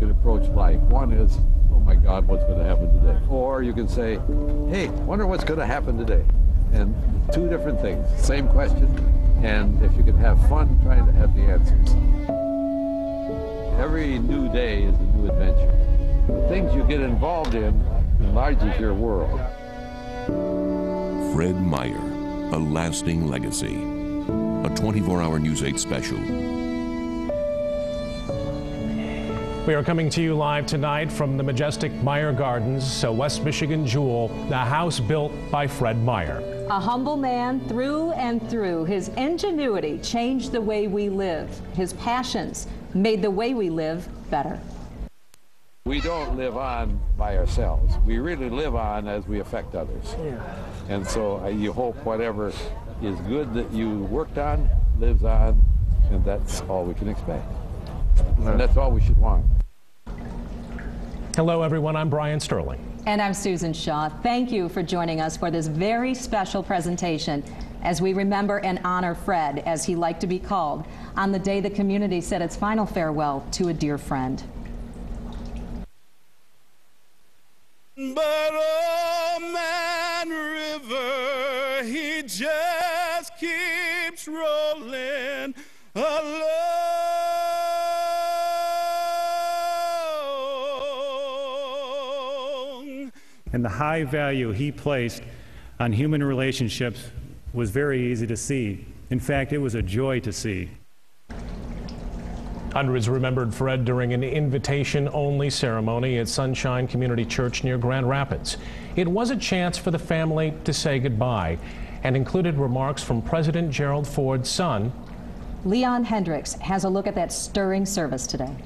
can approach life. One is, oh my God, what's going to happen today? Or you can say, hey, wonder what's going to happen today. And two different things, same question, and if you can have fun trying to have the answers. Every new day is a new adventure. The things you get involved in enlarges your world. Fred Meyer, A Lasting Legacy, a 24-hour News 8 special. We are coming to you live tonight from the majestic Meyer Gardens, a West Michigan jewel, the house built by Fred Meyer. A humble man through and through. His ingenuity changed the way we live. His passions made the way we live better. We don't live on by ourselves. We really live on as we affect others. Yeah. And so you hope whatever is good that you worked on lives on, and that's all we can expect. And that's all we should want. Hello, everyone. I'm Brian Sterling. And I'm Susan Shaw. Thank you for joining us for this very special presentation as we remember and honor Fred, as he liked to be called, on the day the community said its final farewell to a dear friend. But oh man river, he just keeps rolling along. And the high value he placed on human relationships was very easy to see. In fact, it was a joy to see. Hundreds remembered Fred during an invitation-only ceremony at Sunshine Community Church near Grand Rapids. It was a chance for the family to say goodbye and included remarks from President Gerald Ford's son. Leon Hendricks has a look at that stirring service today.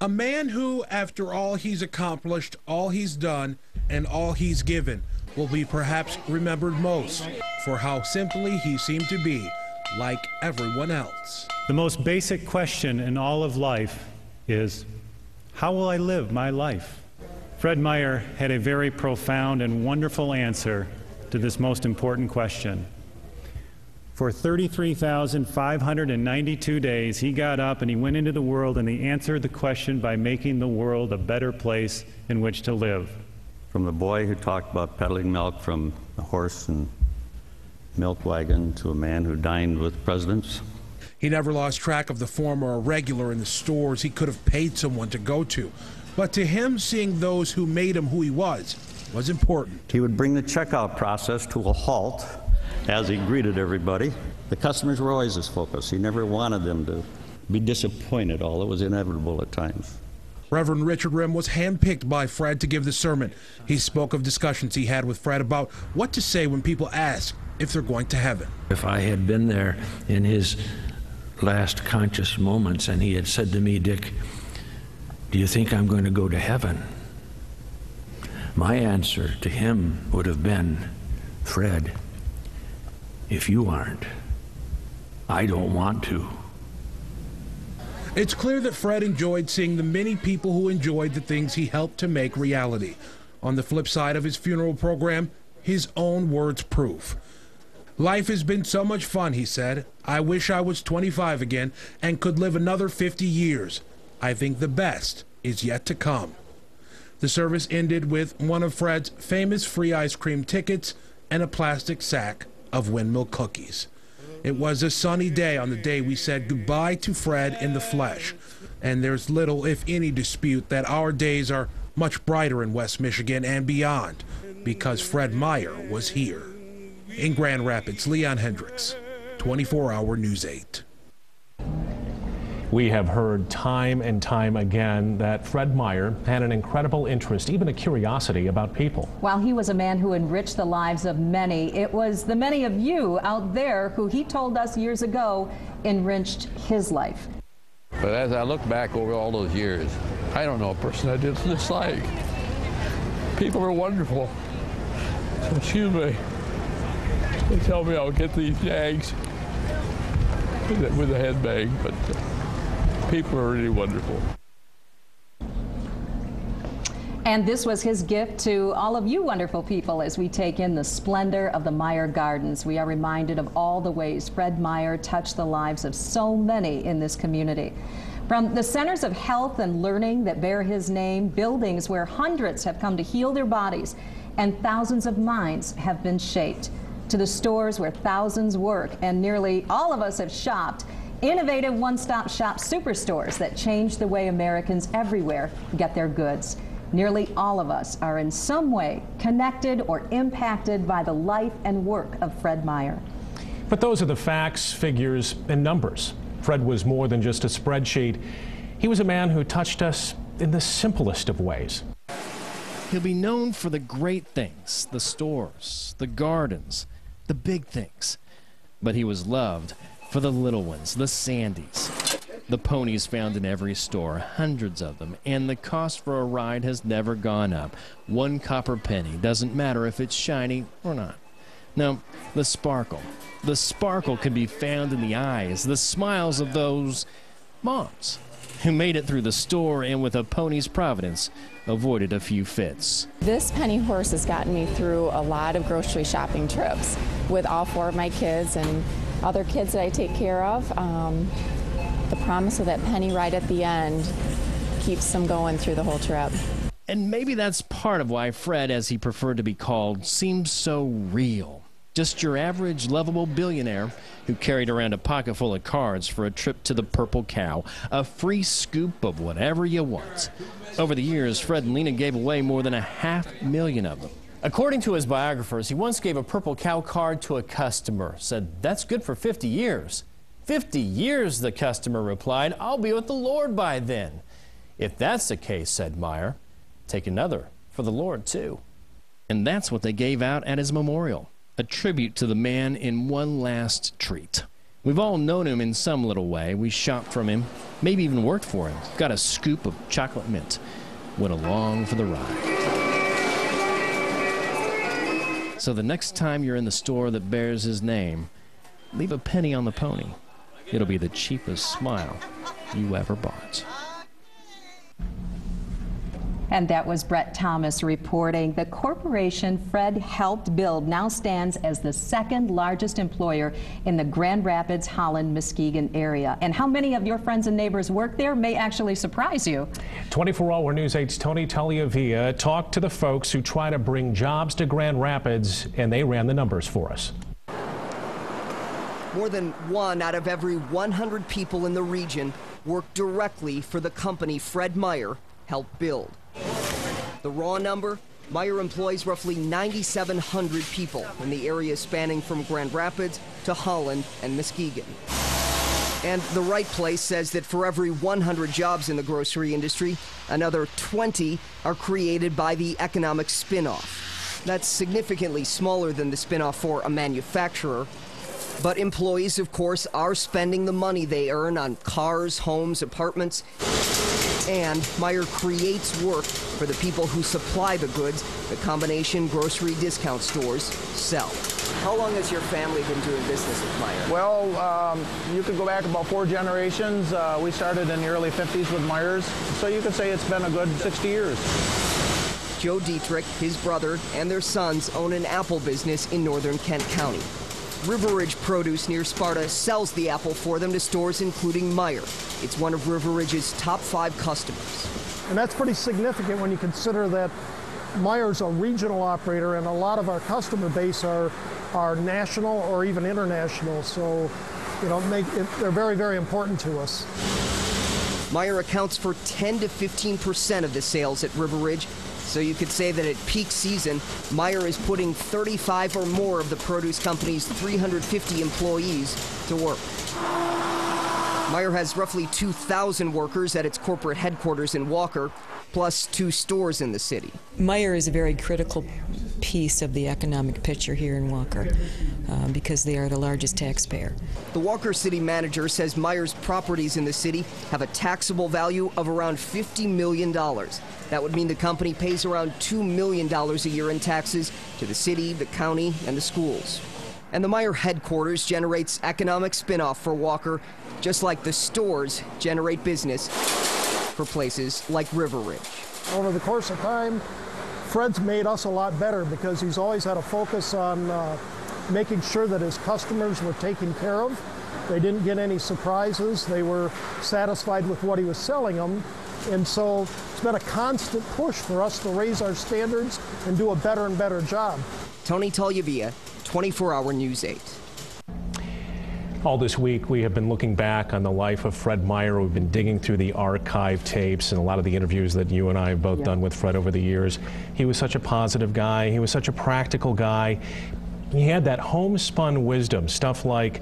A man who, after all he's accomplished, all he's done, and all he's given, will be perhaps remembered most for how simply he seemed to be, like everyone else. The most basic question in all of life is, how will I live my life? Fred Meyer had a very profound and wonderful answer to this most important question. For 33,592 days, he got up and he went into the world and he answered the question by making the world a better place in which to live. From the boy who talked about peddling milk from a horse and milk wagon to a man who dined with presidents. He never lost track of the former regular in the stores he could have paid someone to go to. But to him, seeing those who made him who he was important. He would bring the checkout process to a halt as he greeted everybody. The customers were always his focus. He never wanted them to be disappointed, although it was inevitable at times. Reverend Richard Rim was handpicked by Fred to give the sermon. He spoke of discussions he had with Fred about what to say when people ask if they're going to heaven. If I had been there in his last conscious moments and he had said to me, Dick, do you think I'm going to go to heaven? My answer to him would have been, Fred, if you aren't, I don't want to. It's clear that Fred enjoyed seeing the many people who enjoyed the things he helped to make reality. On the flip side of his funeral program, his own words proof. Life has been so much fun, he said. I wish I was 25 again and could live another 50 years. I think the best is yet to come. The service ended with one of Fred's famous free ice cream tickets and a plastic sack of windmill cookies. It was a sunny day on the day we said goodbye to Fred in the flesh. And there's little, if any, dispute that our days are much brighter in West Michigan and beyond because Fred Meyer was here. In Grand Rapids, Leon Hendricks, 24-hour News 8. We have heard time and time again that Fred Meyer had an incredible interest, even a curiosity about people. While he was a man who enriched the lives of many, it was the many of you out there who he told us years ago enriched his life. But as I look back over all those years, I don't know a person I didn't dislike. People are wonderful. Excuse me. They tell me I'll get these jags with a headbang, but people are really wonderful. And this was his gift to all of you wonderful people as we take in the splendor of the Meyer Gardens. We are reminded of all the ways Fred Meyer touched the lives of so many in this community. From the centers of health and learning that bear his name, buildings where hundreds have come to heal their bodies, and thousands of minds have been shaped, to the stores where thousands work and nearly all of us have shopped, innovative one-stop shop superstores that change the way Americans everywhere get their goods. Nearly all of us are in some way connected or impacted by the life and work of Fred Meyer. But those are the facts, figures, and numbers. Fred was more than just a spreadsheet. He was a man who touched us in the simplest of ways. He'll be known for the great things, the stores, the gardens, the big things. But he was loved for the little ones, the Sandies. The ponies found in every store, hundreds of them, and the cost for a ride has never gone up. 1 copper penny, doesn't matter if it's shiny or not. No, the sparkle can be found in the eyes, the smiles of those moms who made it through the store and with a pony's providence avoided a few fits. This penny horse has gotten me through a lot of grocery shopping trips with all 4 of my kids and other kids that I take care of. The promise of that penny right at the end keeps them going through the whole trip. And maybe that's part of why Fred, as he preferred to be called, seems so real. Just your average lovable billionaire who carried around a pocket full of cards for a trip to the Purple Cow, a free scoop of whatever you want. Over the years, Fred and Lena gave away more than 500,000 of them. According to his biographers, he once gave a Purple Cow card to a customer, said, "That's good for 50 years. 50 years, the customer replied. "I'll be with the Lord by then." "If that's the case," said Meyer, "take another for the Lord, too." And that's what they gave out at his memorial, a tribute to the man in one last treat. We've all known him in some little way. We shopped from him, maybe even worked for him, got a scoop of chocolate mint, went along for the ride. So the next time you're in the store that bears his name, leave a penny on the pony. It'll be the cheapest smile you ever bought. And that was Brett Thomas reporting. The corporation Fred helped build now stands as the 2nd largest employer in the Grand Rapids, Holland, Muskegon area. And how many of your friends and neighbors work there may actually surprise you. 24-Hour News 8's Tony Tagliavia talked to the folks who try to bring jobs to Grand Rapids, and they ran the numbers for us. More than 1 out of every 100 people in the region work directly for the company Fred Meyer helped build. The raw number, Meyer employs roughly 9,700 people in the area spanning from Grand Rapids to Holland and Muskegon. And The Right Place says that for every 100 jobs in the grocery industry, another 20 are created by the economic spin-off. That's significantly smaller than the spin-off for a manufacturer. But employees, of course, are spending the money they earn on cars, homes, apartments. And Meyer creates work for the people who supply the goods the combination grocery discount stores sell. How long has your family been doing business with Meyer? Well, you could go back about 4 generations. We started in the early 50s with Meyer's, so you could say it's been a good 60 years. Joe Dietrich, his brother, and their sons own an apple business in northern Kent County. River Ridge Produce near Sparta sells the apple for them to stores including Meyer. It's one of River Ridge's top 5 customers. And that's pretty significant when you consider that Meyer's a regional operator and a lot of our customer base are national or even international. So, you know, they're very, very important to us. Meyer accounts for 10 to 15% of the sales at River Ridge. So you could say that at peak season, Meyer is putting 35 or more of the produce company's 350 employees to work. Meyer has roughly 2,000 workers at its corporate headquarters in Walker, plus 2 stores in the city. Meyer is a very critical piece of the economic picture here in Walker because they are the largest taxpayer. The Walker city manager says Meyer's properties in the city have a taxable value of around $50 million. That would mean the company pays around $2 million a year in taxes to the city, the county, and the schools. And the Meyer headquarters generates economic spinoff for Walker, just like the stores generate business for places like River Ridge. Over the course of time, Fred's made us a lot better because he's always had a focus on making sure that his customers were taken care of They didn't get any surprises. They were satisfied with what he was selling them. And so it's been a constant push for us to raise our standards and do a better and better job. Tony Tagliavia, 24-Hour News 8. All this week, we have been looking back on the life of Fred Meyer. We've been digging through the archive tapes and a lot of the interviews that you and I have both done with Fred over the years. He was such a positive guy. He was such a practical guy. He had that homespun wisdom, stuff like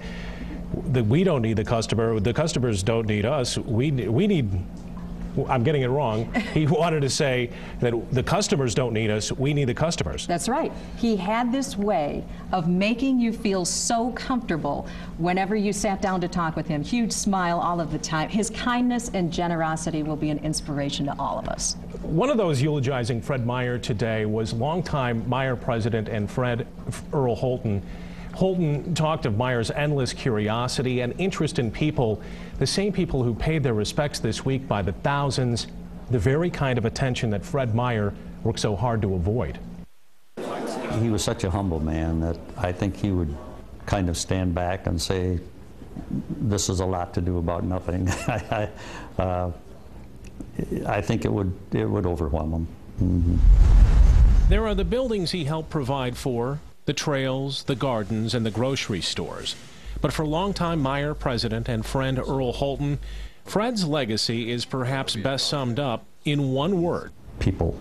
that we don't need the customers don't need us. We need, I'm getting it wrong. He wanted to say that the customers don't need us, we need the customers. That's right. He had this way of making you feel so comfortable whenever you sat down to talk with him. Huge smile all of the time. His kindness and generosity will be an inspiration to all of us. One of those eulogizing Fred Meyer today was longtime Meijer president and friend Earl Holton. Holton talked of Meyer's endless curiosity and interest in people, the same people who paid their respects this week by the thousands, the very kind of attention that Fred Meyer worked so hard to avoid. He was such a humble man that I think he would kind of stand back and say, this is a lot to do about nothing. I think it would overwhelm him. Mm-hmm. There are the buildings he helped provide for, the trails, the gardens, and the grocery stores. But for longtime Meijer president and friend Earl Holton, Fred's legacy is perhaps best summed up in one word. People.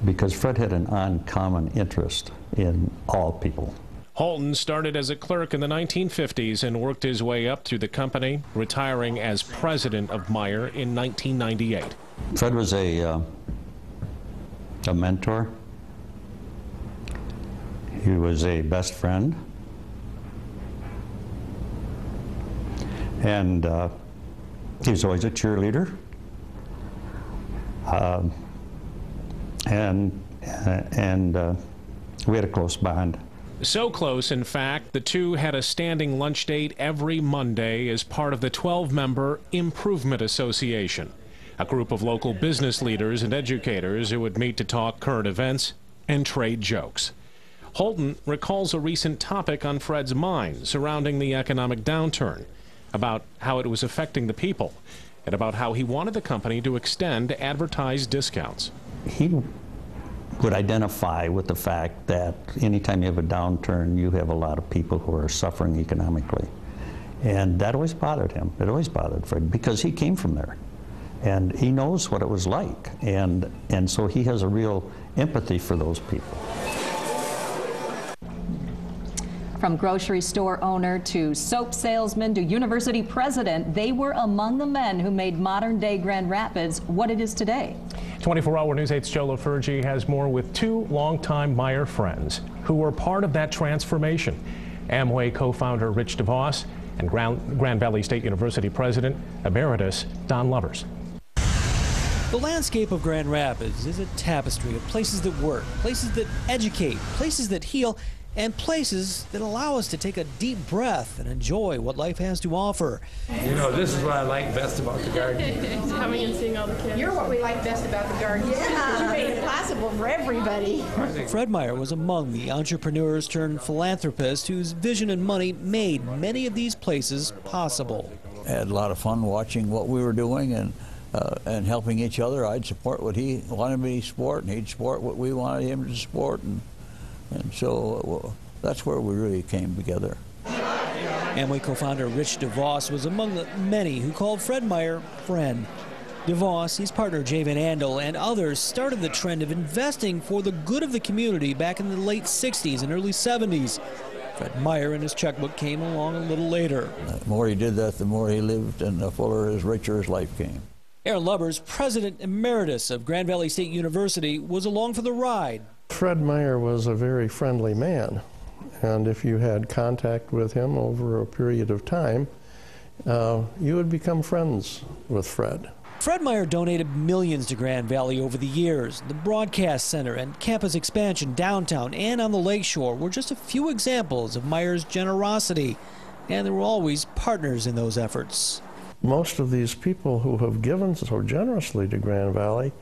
Because Fred had an uncommon interest in all people. Holton started as a clerk in the 1950s and worked his way up through the company, retiring as president of Meijer in 1998. Fred was a mentor. He was a best friend. And he was always a cheerleader. And we had a close bond. So close, in fact, the two had a standing lunch date every Monday as part of the 12-member Improvement Association, a group of local business leaders and educators who would meet to talk current events and trade jokes. Holton recalls a recent topic on Fred's mind surrounding the economic downturn, about how it was affecting the people, and about how he wanted the company to extend advertised discounts. He would identify with the fact that anytime you have a downturn, you have a lot of people who are suffering economically. And that always bothered him. It always bothered Fred, because he came from there. And he knows what it was like. And so he has a real empathy for those people. From grocery store owner to soap salesman to university president, they were among the men who made modern-day Grand Rapids what it is today. 24-Hour News 8's Joe LaFurgey has more with two longtime Meijer friends who were part of that transformation. Amway co-founder Rich DeVos and Grand Valley State University president emeritus Don Lovers. The landscape of Grand Rapids is a tapestry of places that work, places that educate, places that heal, and places that allow us to take a deep breath and enjoy what life has to offer. You know, this is what I like best about the garden. Coming and seeing all the kids. You're what we like best about the garden. Yeah. You made it possible for everybody. Fred Meyer was among the entrepreneurs turned philanthropists whose vision and money made many of these places possible. I had a lot of fun watching what we were doing and helping each other. I'd support what he wanted me to support, and he'd support what we wanted him to support. And so that's where we really came together. Amway co-founder Rich DeVos was among the many who called Fred Meyer friend. DeVos, his partner Jay Van Andel, and others started the trend of investing for the good of the community back in the late 60s and early 70s. Fred Meyer and his checkbook came along a little later. The more he did that, the more he lived, and the fuller, richer his life came. Aaron Lubbers, president emeritus of Grand Valley State University, was along for the ride. Fred Meyer was a very friendly man, and if you had contact with him over a period of time, you would become friends with Fred. Fred Meyer donated millions to Grand Valley over the years. The broadcast center and campus expansion downtown and on the lakeshore were just a few examples of Meyer's generosity, and there were always partners in those efforts. Most of these people who have given so generously to Grand Valley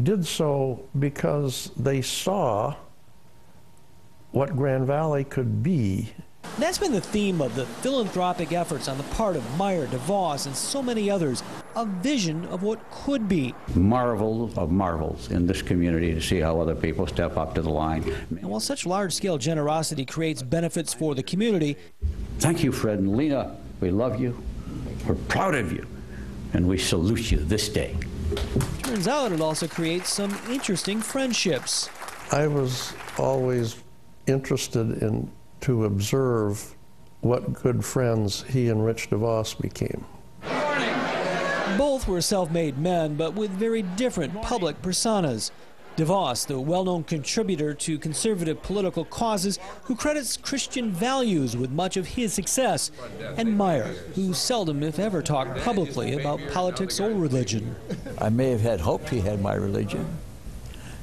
did so because they saw what Grand Valley could be. And that's been the theme of the philanthropic efforts on the part of Meyer, DeVos, and so many others, a vision of what could be. Marvel of marvels in this community to see how other people step up to the line. And while such large-scale generosity creates benefits for the community. Thank you, Fred and Lena. We love you. We're proud of you. And we salute you this day. Turns out it also creates some interesting friendships. I was always interested in to observe what good friends he and Rich DeVos became. Both were self-made men, but with very different public personas. DeVos, the well-known contributor to conservative political causes, who credits Christian values with much of his success, and Meyer, who seldom, if ever, talked publicly about politics or religion. I may have had hoped he had my religion,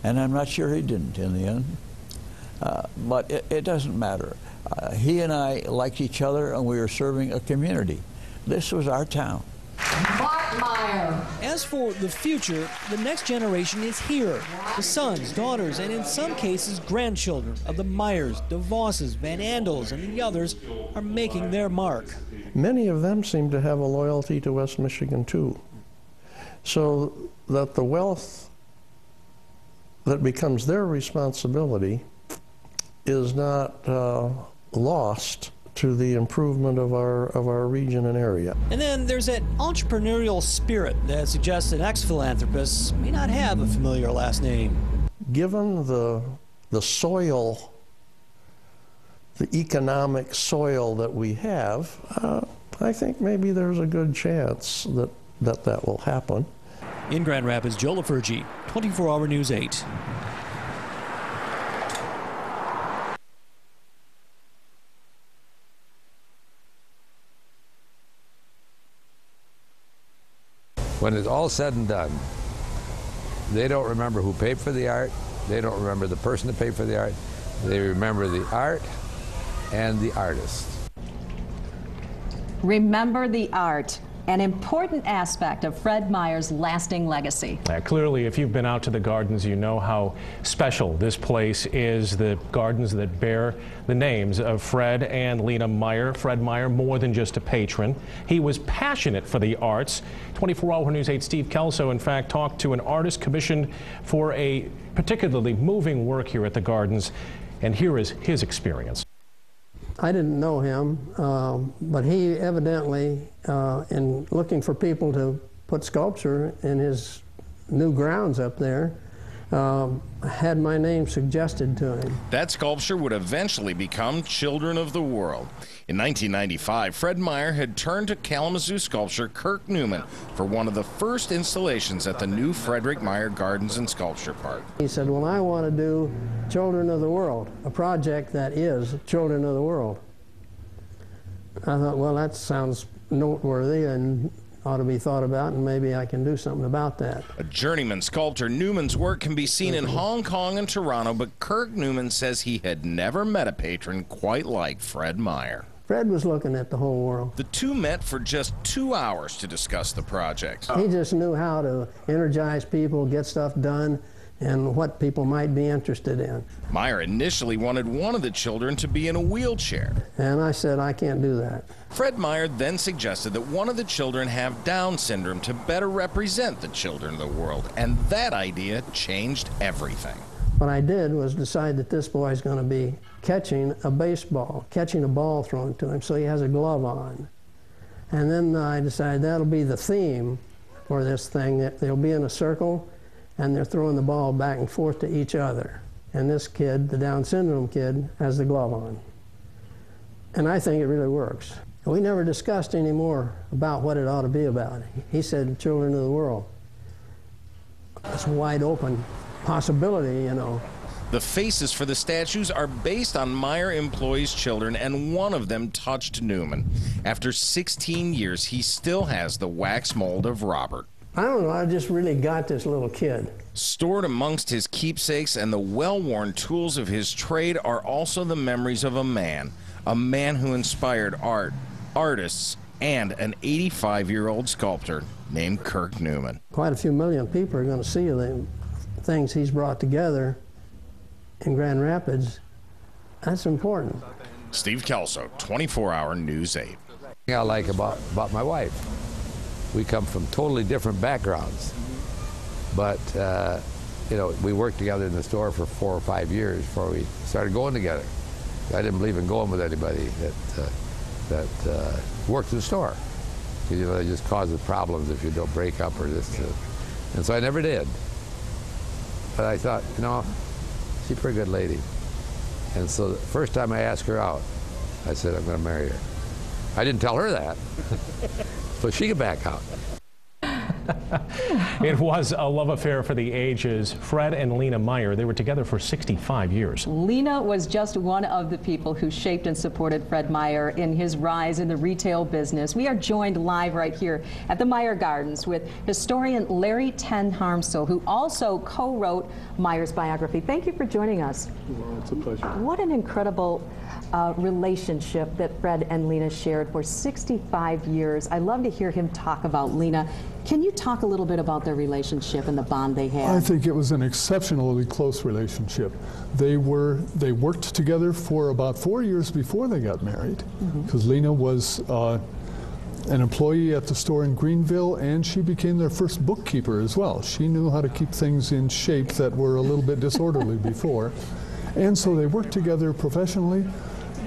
and I'm not sure he didn't in the end. But it doesn't matter. He and I liked each other, and we were serving a community. This was our town. Meyer. As for the future, the next generation is here. The sons, daughters, and in some cases grandchildren of the Meyers, DeVosses, Van Andels, and the others are making their mark. Many of them seem to have a loyalty to West Michigan too, so that the wealth that becomes their responsibility is not lost to the improvement of our region and area. And then there's that entrepreneurial spirit that suggests that ex-philanthropists may not have a familiar last name. Given the soil, the economic soil that we have, I think maybe there's a good chance that will happen. In Grand Rapids, Joe LaFurgey, 24-Hour News 8. When it's all said and done, they don't remember who paid for the art. They don't remember the person that paid for the art. They remember the art and the artist. Remember the art, an important aspect of Fred Meyer's lasting legacy. Clearly, if you've been out to the gardens, you know how special this place is, the gardens that bear the names of Fred and Lena Meyer. Fred Meyer, more than just a patron. He was passionate for the arts. 24-Hour News 8 Steve Kelso, in fact, talked to an artist commissioned for a particularly moving work here at the gardens, and here is his experience. I didn't know him, but he evidently, in looking for people to put sculpture in his new grounds up there, had my name suggested to him. That sculpture would eventually become Children of the World. In 1995, Fred Meyer had turned to Kalamazoo sculptor Kirk Newman for one of the first installations at the new Frederick Meyer Gardens and Sculpture Park. He said, well, I want to do Children of the World, a project that is Children of the World. I thought, well, that sounds noteworthy and ought to be thought about, and maybe I can do something about that. A journeyman sculptor, Newman's work can be seen in Hong Kong and Toronto, but Kirk Newman says he had never met a patron quite like Fred Meyer. Fred was looking at the whole world. The two met for just 2 hours to discuss the project. He just knew how to energize people, get stuff done, and what people might be interested in. Meyer initially wanted one of the children to be in a wheelchair. And I said, I can't do that. Fred Meyer then suggested that one of the children have Down syndrome to better represent the children of the world, and that idea changed everything. What I did was decide that this boy is going to be catching a baseball, catching a ball thrown to him, so he has a glove on. And then I decided that'll be the theme for this thing, that they'll be in a circle and they're throwing the ball back and forth to each other. And this kid, the Down syndrome kid, has the glove on. And I think it really works. We never discussed any more about what it ought to be about. He said, Children of the World. It's a wide open possibility, you know. The faces for the statues are based on Meyer employees' children, and one of them touched Newman. After 16 years, he still has the wax mold of Robert. I don't know, I just really got this little kid. Stored amongst his keepsakes and the well-worn tools of his trade are also the memories of a man who inspired art, artists, and an 85-year-old sculptor named Kirk Newman. Quite a few million people are going to see the things he's brought together in Grand Rapids. That's important. Steve Kelso, 24-Hour News 8. I like about my wife. We come from totally different backgrounds, but you know, we worked together in the store for 4 or 5 years before we started going together. I didn't believe in going with anybody that worked in the store. You know, it just causes problems if you don't break up or this. And so I never did. But I thought, you know, she's a pretty good lady. And so the first time I asked her out, I said, I'm going to marry her. I didn't tell her that, so she could back out. It was a love affair for the ages. Fred and Lena Meyer, they were together for 65 years. Lena was just one of the people who shaped and supported Fred Meyer in his rise in the retail business. We are joined live right here at the Meyer Gardens with historian Larry Ten Harmsel, who also co-wrote Meyer's biography. Thank you for joining us. Well, it's a pleasure. What an incredible relationship that Fred and Lena shared for 65 years. I love to hear him talk about Lena. Can you talk a little bit about their relationship and the bond they had? I think it was an exceptionally close relationship. They worked together for about 4 years before they got married, because Lena was an employee at the store in Greenville, and she became their first bookkeeper as well. She knew how to keep things in shape that were a little bit disorderly before. And so they worked together professionally.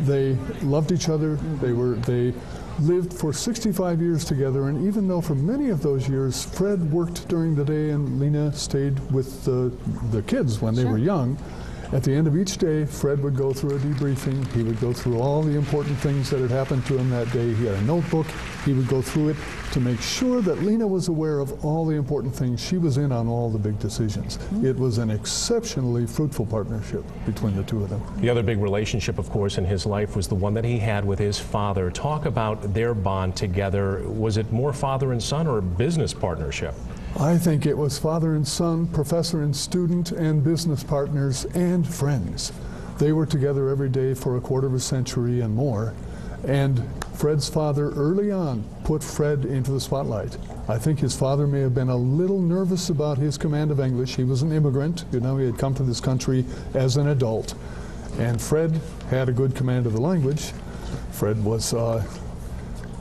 They loved each other. They lived for 65 years together, and even though for many of those years Fred worked during the day and Lena stayed with the kids when they were young, at the end of each day Fred would go through a debriefing. He would go through all the important things that had happened to him that day. He had a notebook. He would go through it to make sure that Lena was aware of all the important things. She was in on all the big decisions. It was an exceptionally fruitful partnership between the two of them. The other big relationship, of course, in his life was the one that he had with his father. Talk about their bond together. Was it more father and son or a business partnership? I think it was father and son, professor and student, and business partners and friends. They were together every day for a quarter of a century and more. And Fred's father early on put Fred into the spotlight. I think his father may have been a little nervous about his command of English. He was an immigrant. You know, he had come to this country as an adult. And Fred had a good command of the language. Fred was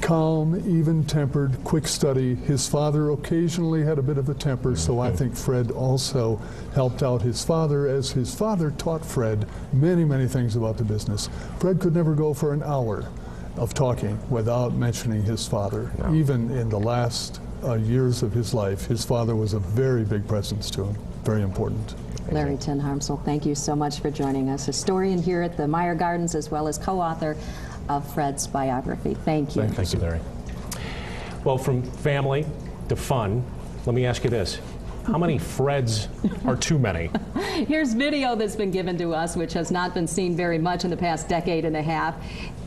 calm, even-tempered, quick study. His father occasionally had a bit of a temper, so I think Fred also helped out his father, as his father taught Fred many, many things about the business. Fred could never go for an hour of talking without mentioning his father. No. Even in the last years of his life, his father was a very big presence to him, very important. Larry Ten Harmsel, thank you so much for joining us. Historian here at the Meyer Gardens, as well as co-author of Fred's biography. Thank you. Thank you, Larry. Well, from family to fun, let me ask you this. How many Freds are too many? Here's video that's been given to us, which has not been seen very much in the past decade and a half.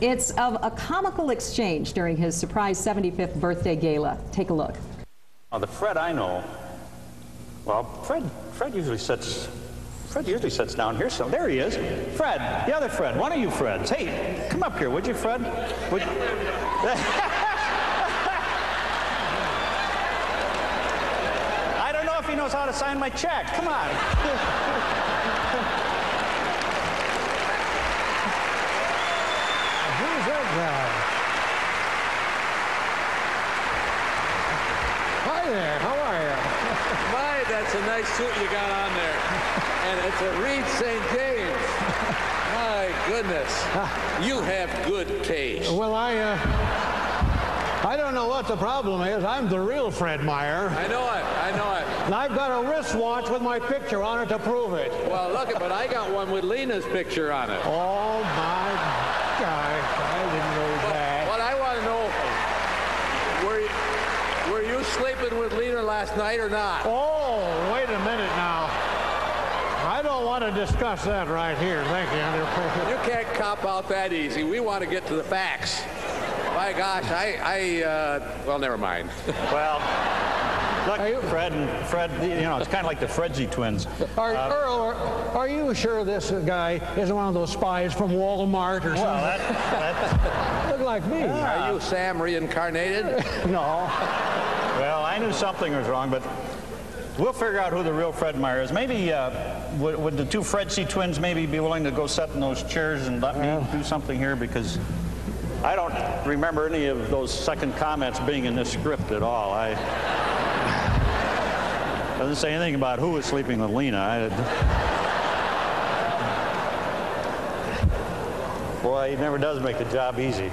It's of a comical exchange during his surprise 75th birthday gala. Take a look. The Fred I know, well, Fred usually sits down here, so there he is. Fred, the other Fred, one of you Freds. Hey, come up here, would you, Fred? Would you? I don't know if he knows how to sign my check. Come on. Who's that guy? Hi there, how are you? My, that's a nice suit you got on there. And it's a Reed St. James. My goodness. You have good taste. Well, I don't know what the problem is. I'm the real Fred Meyer. I know it. And I've got a wristwatch with my picture on it to prove it. Well, look, but I got one with Lena's picture on it. Oh, my gosh. I didn't know that. What I want to know, were you sleeping with Lena last night or not? Oh, wait a minute now. I don't want to discuss that right here. Thank you. You can't cop out that easy. We want to get to the facts. My gosh, well, never mind. Well, look, Fred, you know, it's kind of like the Fredsy twins. Earl, are you sure this guy isn't one of those spies from Walmart or something? Well, that look like me. Are you Sam reincarnated? No. Well, I knew something was wrong, but We'll figure out who the real Fred Meyer is. Maybe, would the two Fred-C twins maybe be willing to go sit in those chairs and let me do something here? Because I don't remember any of those second comments being in this script at all. Doesn't say anything about who was sleeping with Lena. Boy, he never does make the job easy.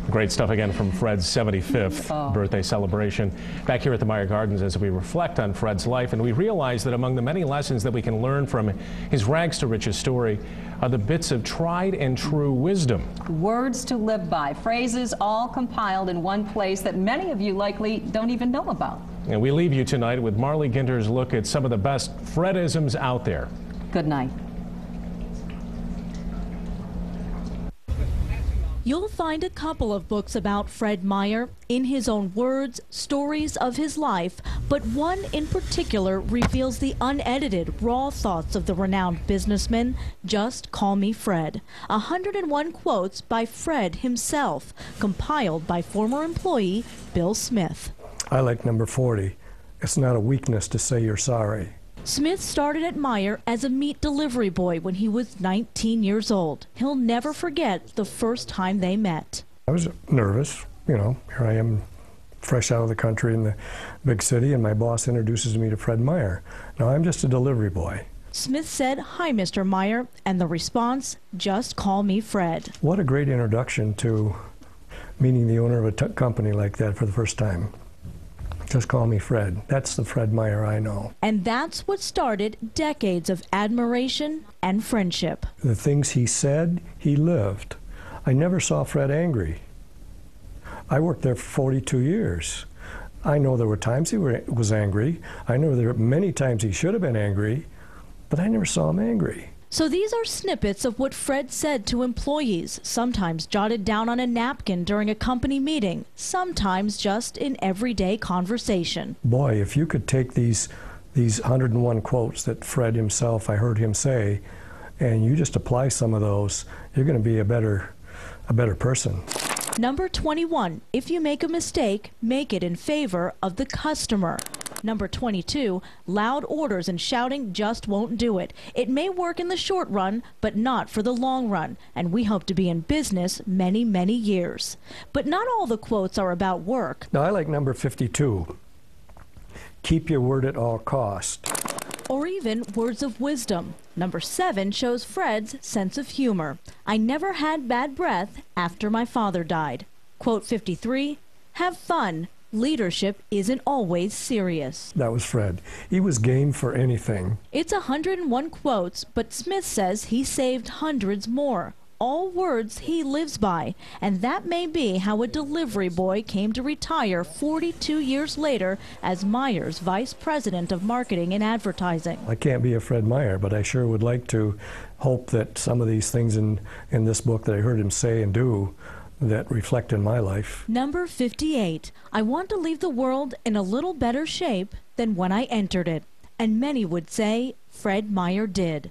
Great stuff again from Fred's 75th birthday celebration. Back here at the Meyer Gardens as we reflect on Fred's life, and we realize that among the many lessons that we can learn from his rags to riches story are the bits of tried and true wisdom. Words to live by, phrases all compiled in one place that many of you likely don't even know about. And we leave you tonight with Marley Ginter's look at some of the best Fred-isms out there. Good night. You'll find a couple of books about Fred Meyer, in his own words, stories of his life, but one in particular reveals the unedited, raw thoughts of the renowned businessman. Just Call Me Fred. 101 quotes by Fred himself, compiled by former employee Bill Smith. I like number 40. It's not a weakness to say you're sorry. Smith started at Meijer as a meat delivery boy when he was 19 years old. He'll never forget the first time they met. I was nervous, you know, here I am fresh out of the country in the big city, and my boss introduces me to Fred Meyer. Now I'm just a delivery boy. Smith said, "Hi, Mr. Meyer," and the response, "Just call me Fred." What a great introduction to meeting the owner of a company like that for the first time. Just call me Fred. That's the Fred Meyer I know. And that's what started decades of admiration and friendship. The things he said, he lived. I never saw Fred angry. I worked there for 42 years. I know there were times he was angry. I know there were many times he should have been angry, but I never saw him angry. So these are snippets of what Fred said to employees, sometimes jotted down on a napkin during a company meeting, sometimes just in everyday conversation. Boy, if you could take these 101 quotes that Fred himself, I heard him say, and you just apply some of those, you're going to be a better person. Number 21, if you make a mistake, make it in favor of the customer. Number 22, loud orders and shouting just won't do it. It may work in the short run, but not for the long run, and we hope to be in business many, many years. But not all the quotes are about work. Now I like number 52, keep your word at all costs. Or even words of wisdom. Number 7 shows Fred's sense of humor. I never had bad breath after my father died. Quote 53, have fun. Leadership isn't always serious. That was Fred. He was game for anything. It's 101 quotes, but Smith says he saved hundreds more. All words he lives by, and that may be how a delivery boy came to retire 42 years later as Meyer's Vice President of Marketing and Advertising. I can't be a Fred Meyer, but I sure would like to hope that some of these things in this book that I heard him say and do that reflect in my life. Number 58, I want to leave the world in a little better shape than when I entered it. And many would say Fred Meyer did.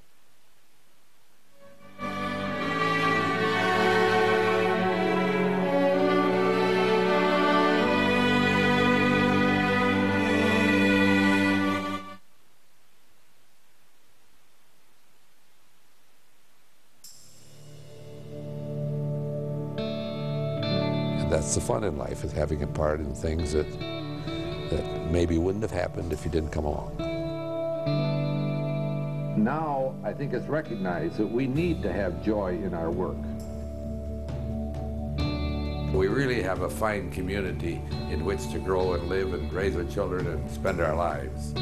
That's the fun in life, is having a part in things that maybe wouldn't have happened if you didn't come along. Now, I think it's recognized that we need to have joy in our work. We really have a fine community in which to grow and live and raise our children and spend our lives.